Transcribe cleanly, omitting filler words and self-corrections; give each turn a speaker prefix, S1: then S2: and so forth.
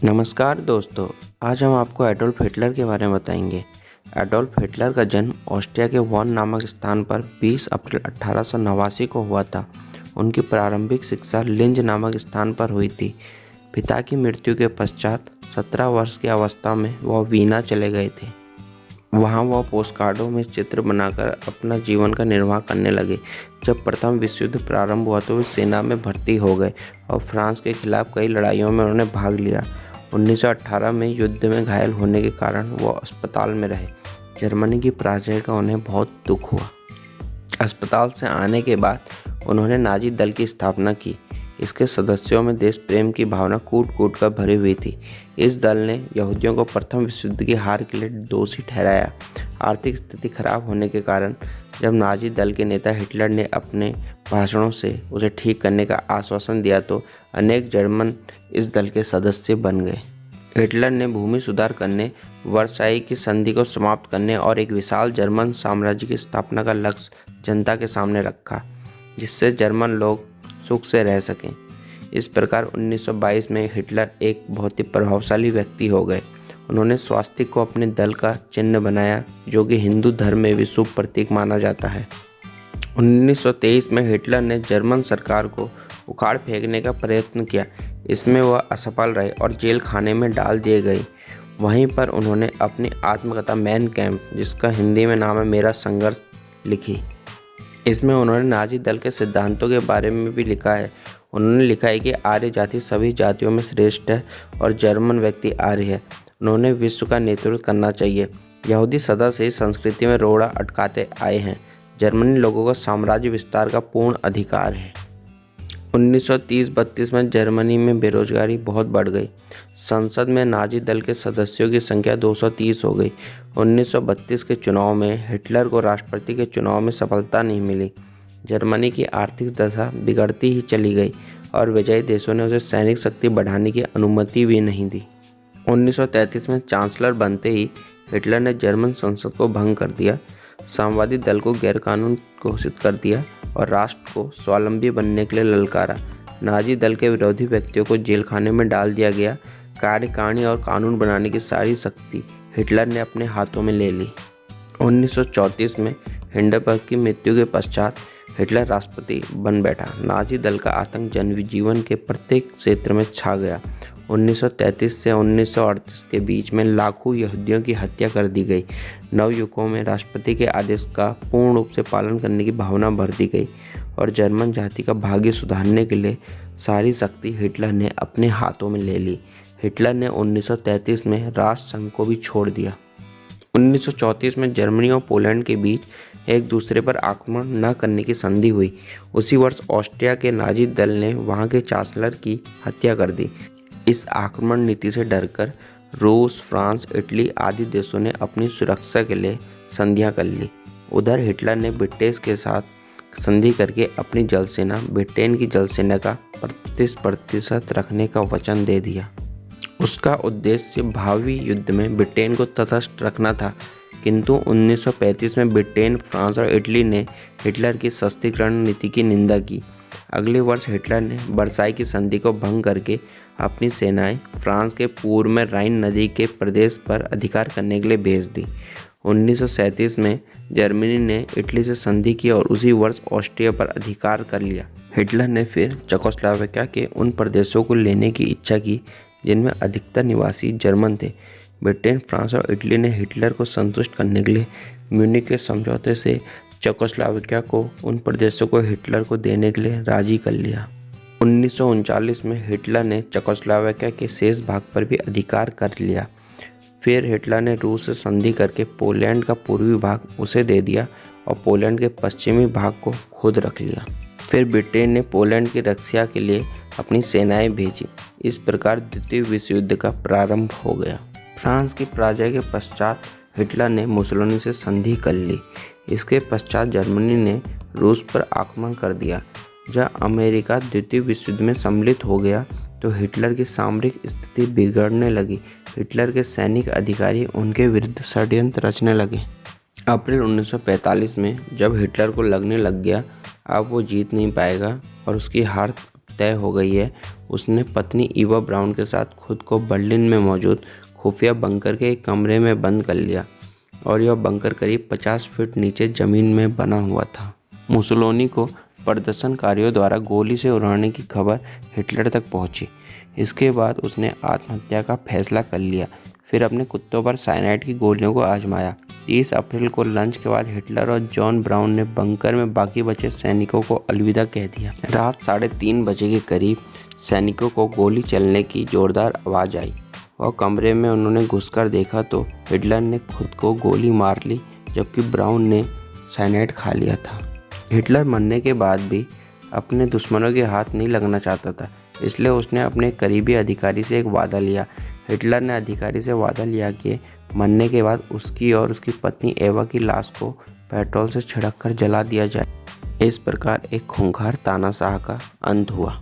S1: नमस्कार दोस्तों। आज हम आपको एडोल्फ हिटलर के बारे में बताएंगे। एडोल्फ हिटलर का जन्म ऑस्ट्रिया के वॉन नामक स्थान पर 20 अप्रैल 1889 को हुआ था। उनकी प्रारंभिक शिक्षा लिंज नामक स्थान पर हुई थी। पिता की मृत्यु के पश्चात 17 वर्ष की अवस्था में वह वीना चले गए थे। वहाँ वह पोस्टकार्डों में चित्र बनाकर अपना जीवन का निर्वाह करने लगे। जब प्रथम विश्व युद्ध प्रारंभ हुआ तो वे सेना में भर्ती हो गए और फ्रांस के खिलाफ कई लड़ाइयों में उन्होंने भाग लिया। 1918 में युद्ध में घायल होने के कारण वो अस्पताल में रहे। जर्मनी की पराजय का उन्हें बहुत दुख हुआ। अस्पताल से आने के बाद उन्होंने नाजी दल की स्थापना की। इसके सदस्यों में देश प्रेम की भावना कूट कूट कर भरी हुई थी। इस दल ने यहूदियों को प्रथम विश्व युद्ध की हार के लिए दोषी ठहराया। आर्थिक स्थिति खराब होने के कारण जब नाजी दल के नेता हिटलर ने अपने भाषणों से उसे ठीक करने का आश्वासन दिया तो अनेक जर्मन इस दल के सदस्य बन गए। हिटलर ने भूमि सुधार करने, वर्साई की संधि को समाप्त करने और एक विशाल जर्मन साम्राज्य की स्थापना का लक्ष्य जनता के सामने रखा, जिससे जर्मन लोग सुख से रह सकें। इस प्रकार 1922 में हिटलर एक बहुत ही प्रभावशाली व्यक्ति हो गए। उन्होंने स्वास्तिक को अपने दल का चिन्ह बनाया, जो कि हिंदू धर्म में भी शुभ प्रतीक माना जाता है। 1923 में हिटलर ने जर्मन सरकार को उखाड़ फेंकने का प्रयत्न किया। इसमें वह असफल रहे और जेल खाने में डाल दिए गए। वहीं पर उन्होंने अपनी आत्मकथा मैन कैंप, जिसका हिंदी में नाम है मेरा संघर्ष, लिखी। इसमें उन्होंने नाजी दल के सिद्धांतों के बारे में भी लिखा है। उन्होंने लिखा है कि आर्य जाति सभी जातियों में श्रेष्ठ है और जर्मन व्यक्ति आर्य है। उन्होंने विश्व का नेतृत्व करना चाहिए। यहूदी सदा से इस संस्कृति में रोड़ा अटकाते आए हैं। जर्मनी लोगों को साम्राज्य विस्तार का पूर्ण अधिकार है। 1930-32 में जर्मनी में बेरोजगारी बहुत बढ़ गई। संसद में नाजी दल के सदस्यों की संख्या 230 हो गई। 1932 के चुनाव में हिटलर को राष्ट्रपति के चुनाव में सफलता नहीं मिली। जर्मनी की आर्थिक दशा बिगड़ती ही चली गई और विजयी देशों ने उसे सैनिक शक्ति बढ़ाने की अनुमति भी नहीं दी। 1933 में चांसलर बनते ही हिटलर ने जर्मन संसद को भंग कर दिया, साम्यवादी दल को गैरकानून घोषित कर दिया और राष्ट्र को स्वावलंबी बनने के लिए ललकारा। नाजी दल के विरोधी व्यक्तियों को जेल खाने में डाल दिया गया। कार्यकारिणी और कानून बनाने की सारी शक्ति हिटलर ने अपने हाथों में ले ली। 1934 में हिंडनबर्ग की मृत्यु के पश्चात हिटलर राष्ट्रपति बन बैठा। नाजी दल का आतंक जनजीवन के प्रत्येक क्षेत्र में छा गया। 1933 से 1938 के बीच में लाखों यहूदियों की हत्या कर दी गई। नवयुगों में राष्ट्रपति के आदेश का पूर्ण रूप से पालन करने की भावना भर दी गई और जर्मन जाति का भाग्य सुधारने के लिए सारी शक्ति हिटलर ने अपने हाथों में ले ली। हिटलर ने 1933 में राष्ट्र संघ को भी छोड़ दिया। 1934 में जर्मनी और पोलैंड के बीच एक दूसरे पर आक्रमण न करने की संधि हुई। उसी वर्ष ऑस्ट्रिया के नाजी दल ने वहां के चांसलर की हत्या कर दी। इस आक्रमण नीति से डरकर रूस, फ्रांस, इटली आदि देशों ने अपनी सुरक्षा के लिए संधियां कर ली। उधर हिटलर ने ब्रिटेन के साथ संधि करके अपनी जलसेना, ब्रिटेन की जलसेना का 35% रखने का वचन दे दिया। उसका उद्देश्य भावी युद्ध में ब्रिटेन को तटस्थ रखना था, किंतु 1935 में ब्रिटेन, फ्रांस और इटली ने हिटलर की सशक्तिकरण नीति की निंदा की। अगले वर्ष हिटलर ने वर्साई की संधि को भंग करके अपनी सेनाएं फ्रांस के पूर्व में राइन नदी के प्रदेश पर अधिकार करने के लिए भेज दी। 1937 में जर्मनी ने इटली से संधि की और उसी वर्ष ऑस्ट्रिया पर अधिकार कर लिया। हिटलर ने फिर चेकोस्लोवाकिया के उन प्रदेशों को लेने की इच्छा की जिनमें अधिकतर निवासी जर्मन थे। ब्रिटेन, फ्रांस और इटली ने हिटलर को संतुष्ट करने के लिए म्यूनिख के समझौते से चेकोस्लोवाकिया को उन प्रदेशों को हिटलर को देने के लिए राजी कर लिया। 1939 में हिटलर ने चेकोस्लोवाकिया के शेष भाग पर भी अधिकार कर लिया। फिर हिटलर ने रूस से संधि करके पोलैंड का पूर्वी भाग उसे दे दिया और पोलैंड के पश्चिमी भाग को खुद रख लिया। फिर ब्रिटेन ने पोलैंड की रक्षा के लिए अपनी सेनाएं भेजी। इस प्रकार द्वितीय विश्व युद्ध का प्रारंभ हो गया। फ्रांस की पराजय के पश्चात हिटलर ने मुसोलिनी से संधि कर ली। इसके पश्चात जर्मनी ने रूस पर आक्रमण कर दिया। जब अमेरिका द्वितीय विश्व युद्ध में सम्मिलित हो गया तो हिटलर की सामरिक स्थिति बिगड़ने लगी। हिटलर के सैनिक अधिकारी उनके विरुद्ध षड्यंत्र रचने लगे। अप्रैल 1945 में जब हिटलर को लगने लग गया अब वो जीत नहीं पाएगा और उसकी हार तय हो गई है, उसने पत्नी ईवा ब्राउन के साथ खुद को बर्लिन में मौजूद खुफिया बंकर के एक कमरे में बंद कर लिया और यह बंकर करीब 50 फीट नीचे ज़मीन में बना हुआ था। मुसोलिनी को प्रदर्शनकारियों द्वारा गोली से उड़ाने की खबर हिटलर तक पहुंची। इसके बाद उसने आत्महत्या का फैसला कर लिया, फिर अपने कुत्तों पर साइनाइड की गोलियों को आजमाया। 30 अप्रैल को लंच के बाद हिटलर और जॉन ब्राउन ने बंकर में बाकी बचे सैनिकों को अलविदा कह दिया। रात 3:30 बजे के करीब सैनिकों को गोली चलने की जोरदार आवाज़ आई और कमरे में उन्होंने घुसकर देखा तो हिटलर ने खुद को गोली मार ली, जबकि ब्राउन ने साइनाइड खा लिया था। हिटलर मरने के बाद भी अपने दुश्मनों के हाथ नहीं लगना चाहता था, इसलिए उसने अपने करीबी अधिकारी से एक वादा लिया। हिटलर ने अधिकारी से वादा लिया कि मरने के बाद उसकी और उसकी पत्नी एवा की लाश को पेट्रोल से छिड़क कर जला दिया जाए। इस प्रकार एक खूंखार तानाशाह का अंत हुआ।